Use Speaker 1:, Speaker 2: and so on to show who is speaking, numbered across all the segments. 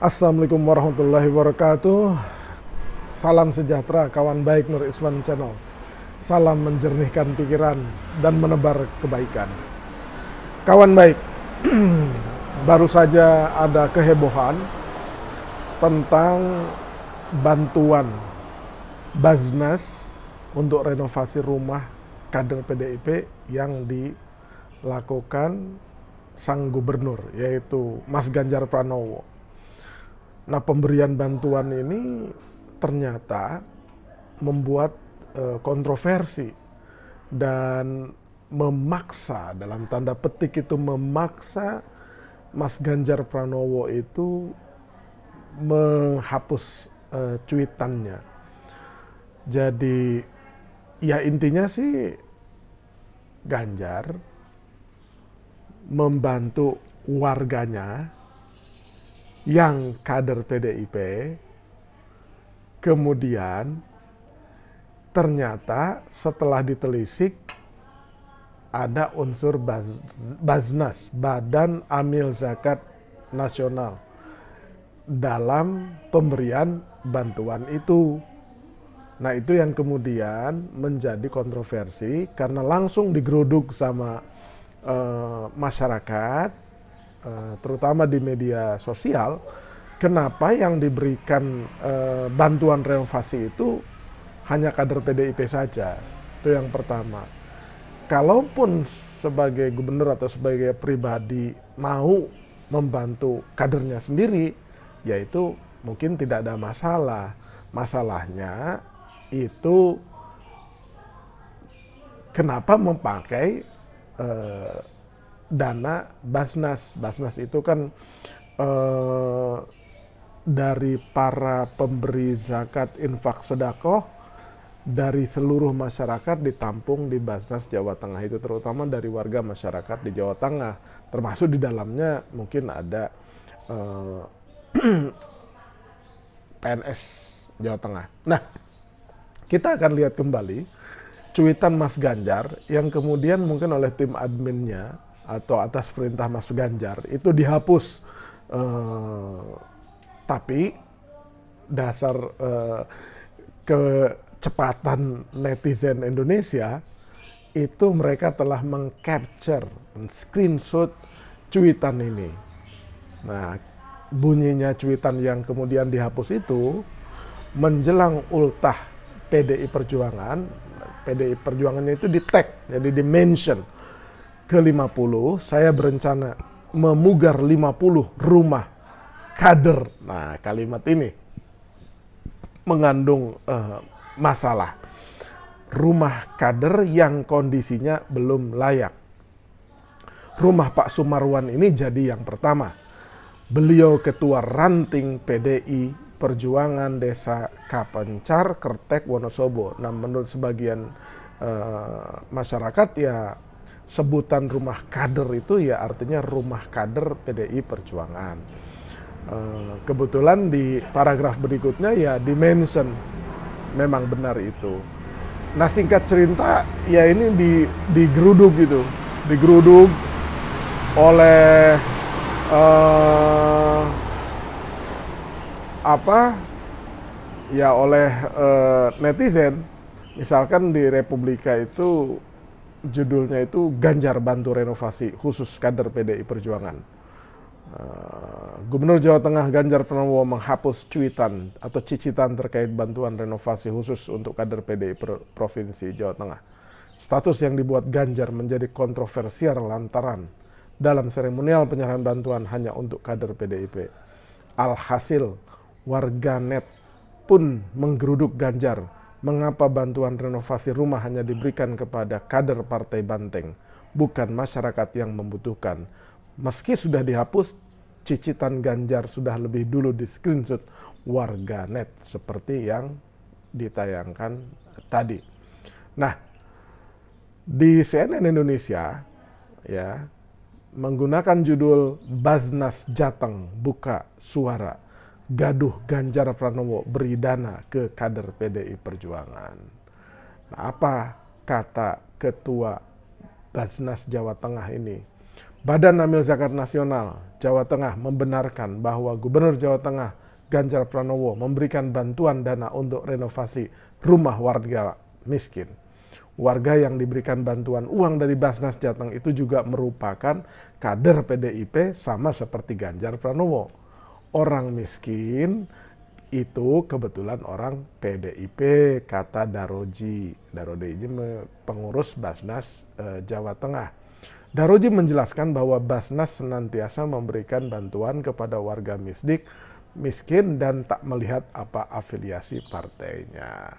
Speaker 1: Assalamualaikum warahmatullahi wabarakatuh. Salam sejahtera kawan baik Nur Iswan Channel. Salam menjernihkan pikiran dan menebar kebaikan. Kawan baik, baru saja ada kehebohan tentang bantuan Baznas untuk renovasi rumah kader PDIP yang dilakukan sang gubernur, yaitu Mas Ganjar Pranowo. Nah, pemberian bantuan ini ternyata membuat kontroversi dan memaksa, dalam tanda petik itu memaksa Mas Ganjar Pranowo itu menghapus cuitannya. Jadi ya intinya sih Ganjar membantu warganya yang kader PDIP, kemudian ternyata setelah ditelisik ada unsur Baznas, Badan Amil Zakat Nasional, dalam pemberian bantuan itu. Nah, itu yang kemudian menjadi kontroversi karena langsung digeruduk sama masyarakat, terutama di media sosial. Kenapa yang diberikan bantuan renovasi itu hanya kader PDIP saja? Itu yang pertama. Kalaupun sebagai gubernur atau sebagai pribadi mau membantu kadernya sendiri, yaitu mungkin tidak ada masalah. Masalahnya itu kenapa memakai dana Baznas. Baznas itu kan dari para pemberi zakat, infak, sedekah dari seluruh masyarakat ditampung di Baznas Jawa Tengah itu, terutama dari warga masyarakat di Jawa Tengah, termasuk di dalamnya mungkin ada PNS Jawa Tengah. Nah, kita akan lihat kembali cuitan Mas Ganjar yang kemudian mungkin oleh tim adminnya atau atas perintah Mas Ganjar itu dihapus. Tapi dasar kecepatan netizen Indonesia itu mereka telah mengcapture, screenshot cuitan ini. Nah, bunyinya cuitan yang kemudian dihapus itu menjelang ultah PDI Perjuangan. PDI Perjuangannya itu di tag, jadi di mention ke-50, saya berencana memugar 50 rumah kader. Nah, kalimat ini mengandung masalah. Rumah kader yang kondisinya belum layak. Rumah Pak Sumarwan ini jadi yang pertama. Beliau ketua ranting PDI Perjuangan Desa Kapencar, Kertek, Wonosobo. Nah, menurut sebagian masyarakat ya sebutan rumah kader itu ya artinya rumah kader PDI Perjuangan. Kebetulan di paragraf berikutnya ya dimention memang benar itu. Nah, singkat cerita ya ini digeruduk gitu, digeruduk oleh oleh netizen. Misalkan di Republika itu judulnya itu Ganjar bantu renovasi khusus kader PDI Perjuangan. Gubernur Jawa Tengah Ganjar Pranowo menghapus cuitan atau cicitan terkait bantuan renovasi khusus untuk kader PDI Provinsi Jawa Tengah. Status yang dibuat Ganjar menjadi kontroversial lantaran dalam seremonial penyerahan bantuan hanya untuk kader PDIP. Alhasil, warganet pun menggeruduk Ganjar. Mengapa bantuan renovasi rumah hanya diberikan kepada kader Partai Banteng, bukan masyarakat yang membutuhkan? Meski sudah dihapus, cicitan Ganjar sudah lebih dulu di screenshot warganet seperti yang ditayangkan tadi. Nah, di CNN Indonesia ya menggunakan judul Baznas Jateng buka suara, gaduh Ganjar Pranowo beri dana ke kader PDI Perjuangan. Nah, apa kata Ketua Baznas Jawa Tengah ini? Badan Amil Zakat Nasional Jawa Tengah membenarkan bahwa Gubernur Jawa Tengah Ganjar Pranowo memberikan bantuan dana untuk renovasi rumah warga miskin. Warga yang diberikan bantuan uang dari Basnas Jateng itu juga merupakan kader PDIP sama seperti Ganjar Pranowo. Orang miskin itu kebetulan orang PDIP, kata Daroji. Daroji ini pengurus Basnas Jawa Tengah. Daroji menjelaskan bahwa Basnas senantiasa memberikan bantuan kepada warga miskin dan tak melihat apa afiliasi partainya.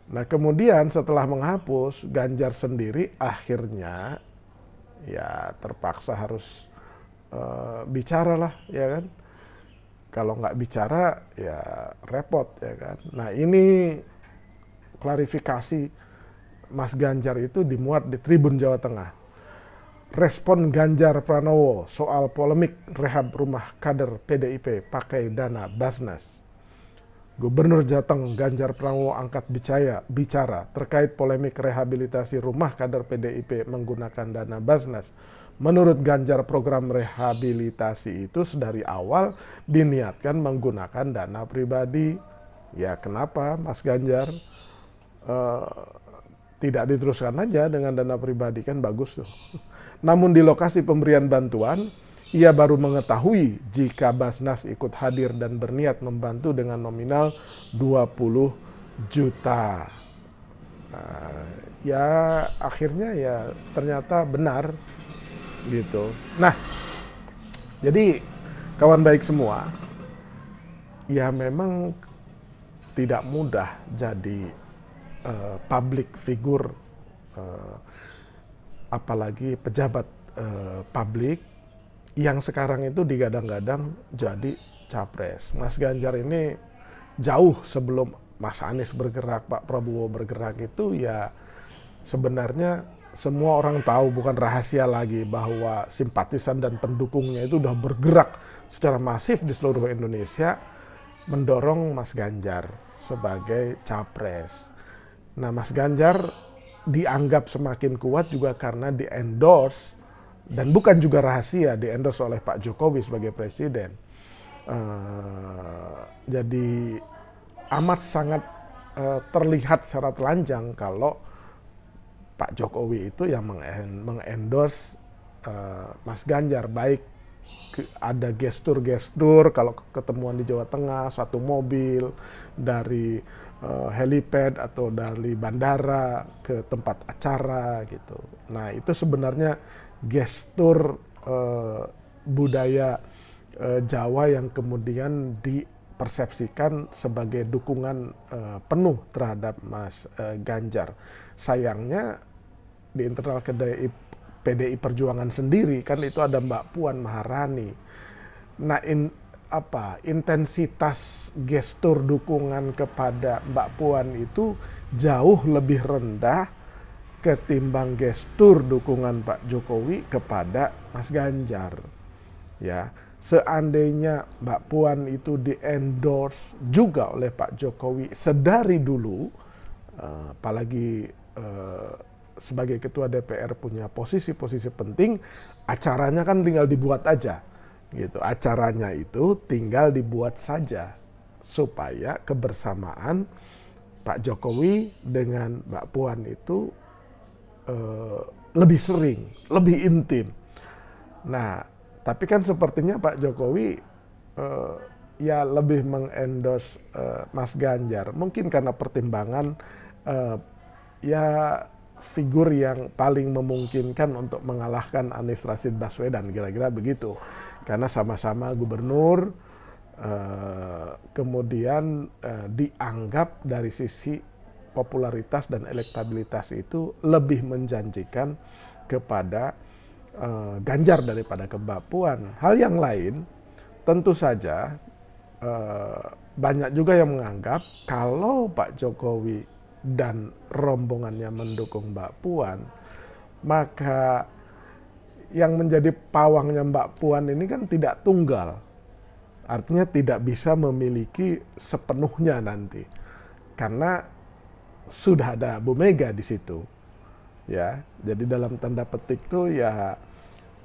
Speaker 1: Nah kemudian setelah menghapus, Ganjar sendiri akhirnya ya terpaksa harus bicara lah, ya kan. Kalau nggak bicara ya repot, ya kan. Nah ini klarifikasi Mas Ganjar itu dimuat di Tribun Jawa Tengah. Respon Ganjar Pranowo soal polemik rehab rumah kader PDIP pakai dana Basnas. Gubernur Jateng Ganjar Pranowo angkat bicara terkait polemik rehabilitasi rumah kader PDIP menggunakan dana Basnas. Menurut Ganjar, program rehabilitasi itu dari awal diniatkan menggunakan dana pribadi. Ya kenapa Mas Ganjar tidak diteruskan aja dengan dana pribadi, kan bagus tuh. Namun di lokasi pemberian bantuan, ia baru mengetahui jika Basnas ikut hadir dan berniat membantu dengan nominal 20 juta. Nah, ya akhirnya ya ternyata benar gitu. Nah, jadi kawan baik semua, ya memang tidak mudah jadi public figure, apalagi pejabat publik yang sekarang itu digadang-gadang jadi capres. Mas Ganjar ini jauh sebelum Mas Anies bergerak, Pak Prabowo bergerak itu ya sebenarnya semua orang tahu, bukan rahasia lagi, bahwa simpatisan dan pendukungnya itu udah bergerak secara masif di seluruh Indonesia mendorong Mas Ganjar sebagai capres. Nah Mas Ganjar dianggap semakin kuat juga karena di-endorse, dan bukan juga rahasia, di-endorse oleh Pak Jokowi sebagai presiden. Jadi amat sangat terlihat secara telanjang kalau Pak Jokowi itu yang mengendorse Mas Ganjar, baik ada gestur-gestur kalau ketemuan di Jawa Tengah, satu mobil dari helipad atau dari bandara ke tempat acara gitu. Nah itu sebenarnya gestur budaya Jawa yang kemudian dipersepsikan sebagai dukungan penuh terhadap Mas Ganjar. Sayangnya di internal PDI Perjuangan sendiri kan itu ada Mbak Puan Maharani. Nah intensitas gestur dukungan kepada Mbak Puan itu jauh lebih rendah ketimbang gestur dukungan Pak Jokowi kepada Mas Ganjar. Ya, seandainya Mbak Puan itu di-endorse juga oleh Pak Jokowi sedari dulu, apalagi sebagai ketua DPR punya posisi-posisi penting, acaranya kan tinggal dibuat aja. Gitu. Acaranya itu tinggal dibuat saja supaya kebersamaan Pak Jokowi dengan Mbak Puan itu lebih sering, lebih intim. Nah, tapi kan sepertinya Pak Jokowi ya lebih mengendorse Mas Ganjar, mungkin karena pertimbangan ya figur yang paling memungkinkan untuk mengalahkan Anies Rashid Baswedan, kira-kira begitu. Karena sama-sama gubernur, kemudian dianggap dari sisi popularitas dan elektabilitas itu lebih menjanjikan kepada Ganjar daripada ke Mbak Puan. Hal yang lain, tentu saja banyak juga yang menganggap kalau Pak Jokowi dan rombongannya mendukung Mbak Puan, maka yang menjadi pawangnya Mbak Puan ini kan tidak tunggal. Artinya tidak bisa memiliki sepenuhnya nanti. Karena sudah ada Bu Mega di situ. Ya, jadi dalam tanda petik tuh ya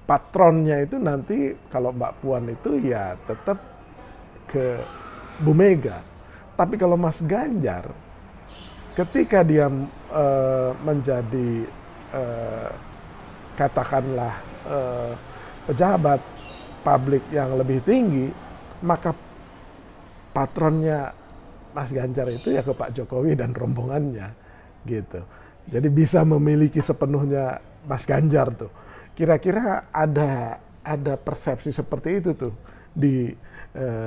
Speaker 1: patronnya itu nanti kalau Mbak Puan itu ya tetap ke Bu Mega. Tapi kalau Mas Ganjar, ketika dia menjadi katakanlah pejabat publik yang lebih tinggi, maka patronnya Mas Ganjar itu ya ke Pak Jokowi dan rombongannya gitu. Jadi bisa memiliki sepenuhnya Mas Ganjar tuh. Kira-kira ada persepsi seperti itu tuh di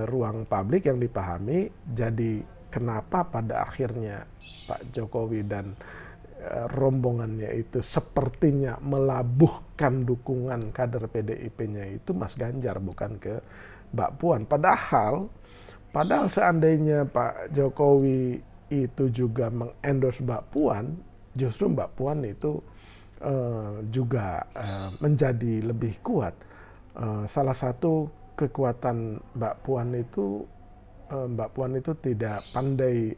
Speaker 1: ruang publik yang dipahami. Jadi kenapa pada akhirnya Pak Jokowi dan rombongannya itu sepertinya melabuhkan dukungan kader PDIP-nya itu Mas Ganjar, bukan ke Mbak Puan. Padahal seandainya Pak Jokowi itu juga mengendorse Mbak Puan, justru Mbak Puan itu juga menjadi lebih kuat. Salah satu kekuatan Mbak Puan itu tidak pandai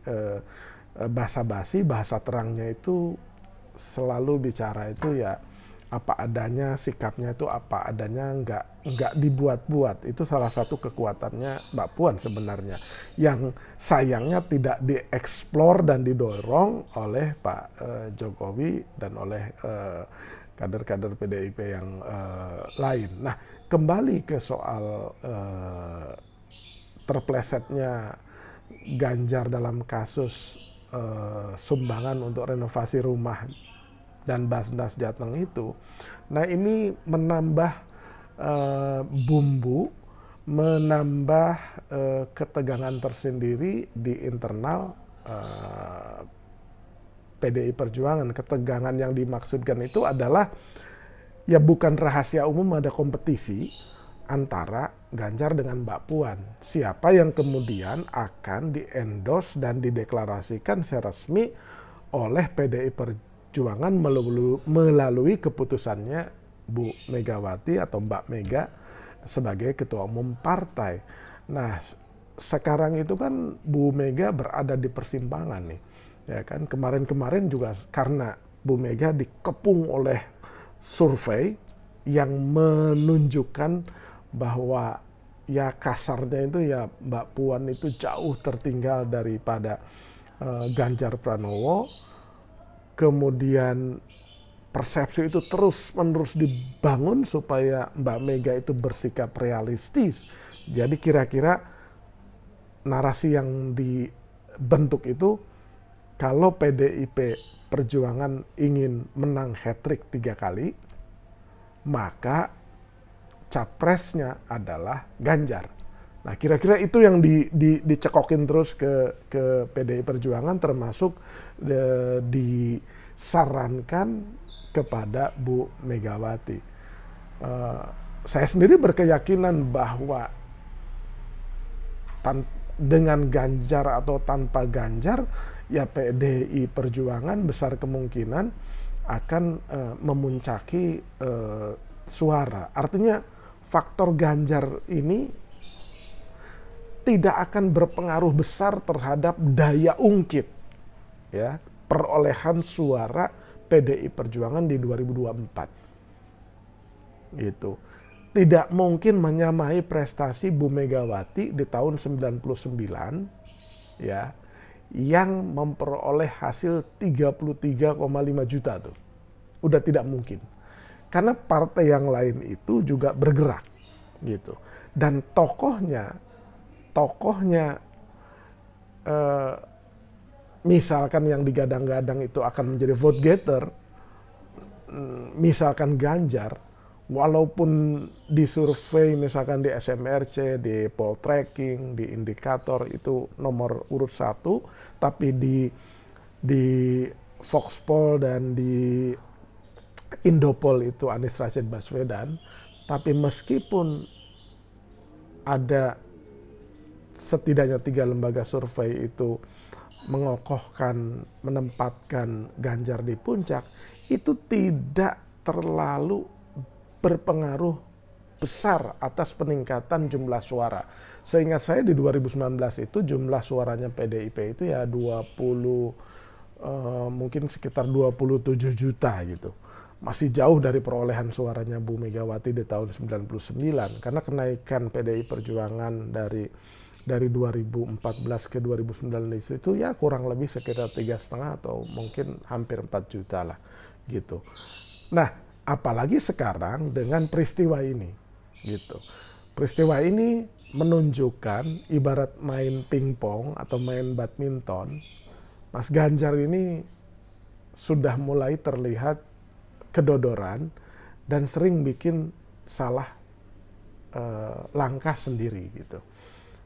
Speaker 1: basa-basi, bahasa terangnya itu selalu bicara itu ya apa adanya, sikapnya itu apa adanya, nggak dibuat-buat. Itu salah satu kekuatannya Mbak Puan sebenarnya, yang sayangnya tidak dieksplor dan didorong oleh Pak Jokowi dan oleh kader-kader PDIP yang lain. Nah, kembali ke soal terplesetnya Ganjar dalam kasus sumbangan untuk renovasi rumah dan Basnas Jateng itu. Nah, ini menambah bumbu, menambah ketegangan tersendiri di internal PDI Perjuangan. Ketegangan yang dimaksudkan itu adalah ya bukan rahasia umum, ada kompetisi antara Ganjar dengan Mbak Puan. Siapa yang kemudian akan di-endorse dan dideklarasikan secara resmi oleh PDI Perjuangan melalui keputusannya Bu Megawati atau Mbak Mega sebagai ketua umum partai. Nah, sekarang itu kan Bu Mega berada di persimpangan nih. Ya kan, kemarin-kemarin juga karena Bu Mega dikepung oleh survei yang menunjukkan bahwa ya kasarnya itu ya Mbak Puan itu jauh tertinggal daripada Ganjar Pranowo. Kemudian persepsi itu terus-menerus dibangun supaya Mbak Mega itu bersikap realistis. Jadi kira-kira narasi yang dibentuk itu, kalau PDIP Perjuangan ingin menang hat-trick 3 kali, maka capresnya adalah Ganjar. Nah, kira-kira itu yang dicekokin terus ke PDI Perjuangan, termasuk disarankan kepada Bu Megawati. Saya sendiri berkeyakinan bahwa dengan Ganjar atau tanpa Ganjar, ya PDI Perjuangan besar kemungkinan akan memuncaki suara. Artinya faktor Ganjar ini tidak akan berpengaruh besar terhadap daya ungkit ya perolehan suara PDI Perjuangan di 2024. Gitu. Tidak mungkin menyamai prestasi Bu Megawati di tahun 99 ya, yang memperoleh hasil 33,5 juta tuh. Udah tidak mungkin. Karena partai yang lain itu juga bergerak gitu. Dan tokohnya misalkan yang digadang-gadang itu akan menjadi vote getter, misalkan Ganjar, walaupun di survei misalkan di SMRC, di poll tracking, di indikator itu nomor urut 1, tapi di Voxpol dan di Indopol itu Anies Rashid Baswedan. Tapi meskipun ada setidaknya 3 lembaga survei itu mengokohkan, menempatkan Ganjar di puncak, itu tidak terlalu berpengaruh besar atas peningkatan jumlah suara. Seingat saya di 2019 itu jumlah suaranya PDIP itu ya mungkin sekitar 27 juta gitu. masih jauh dari perolehan suaranya Bu Megawati di tahun 99, karena kenaikan PDI Perjuangan dari 2014 ke 2019 itu ya kurang lebih sekitar 3,5 atau mungkin hampir 4 juta lah gitu. Nah, apalagi sekarang dengan peristiwa ini gitu. Peristiwa ini menunjukkan ibarat main pingpong atau main badminton, Mas Ganjar ini sudah mulai terlihat kedodoran dan sering bikin salah langkah sendiri gitu.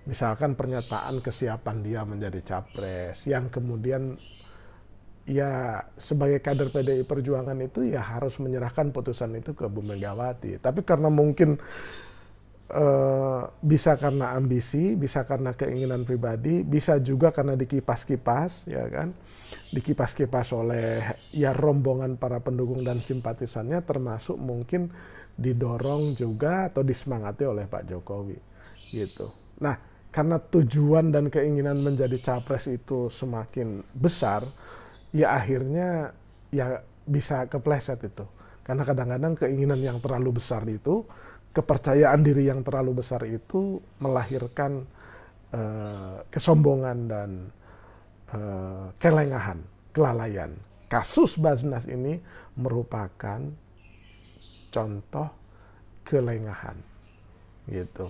Speaker 1: Misalkan pernyataan kesiapan dia menjadi capres yang kemudian ya sebagai kader PDI Perjuangan itu ya harus menyerahkan putusan itu ke Bu Megawati. Tapi karena mungkin bisa karena ambisi, bisa karena keinginan pribadi, bisa juga karena dikipas-kipas, ya kan, dikipas-kipas oleh ya rombongan para pendukung dan simpatisannya, termasuk mungkin didorong juga atau disemangati oleh Pak Jokowi, gitu. Nah, karena tujuan dan keinginan menjadi capres itu semakin besar, ya akhirnya ya bisa kepleset itu. Karena kadang-kadang keinginan yang terlalu besar itu, kepercayaan diri yang terlalu besar itu melahirkan kesombongan dan kelengahan, kelalaian. Kasus Basnas ini merupakan contoh kelengahan, gitu.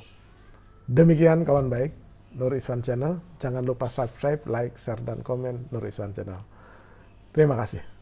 Speaker 1: Demikian kawan baik, Nur Iswan Channel. Jangan lupa subscribe, like, share, dan komen Nur Iswan Channel. Terima kasih.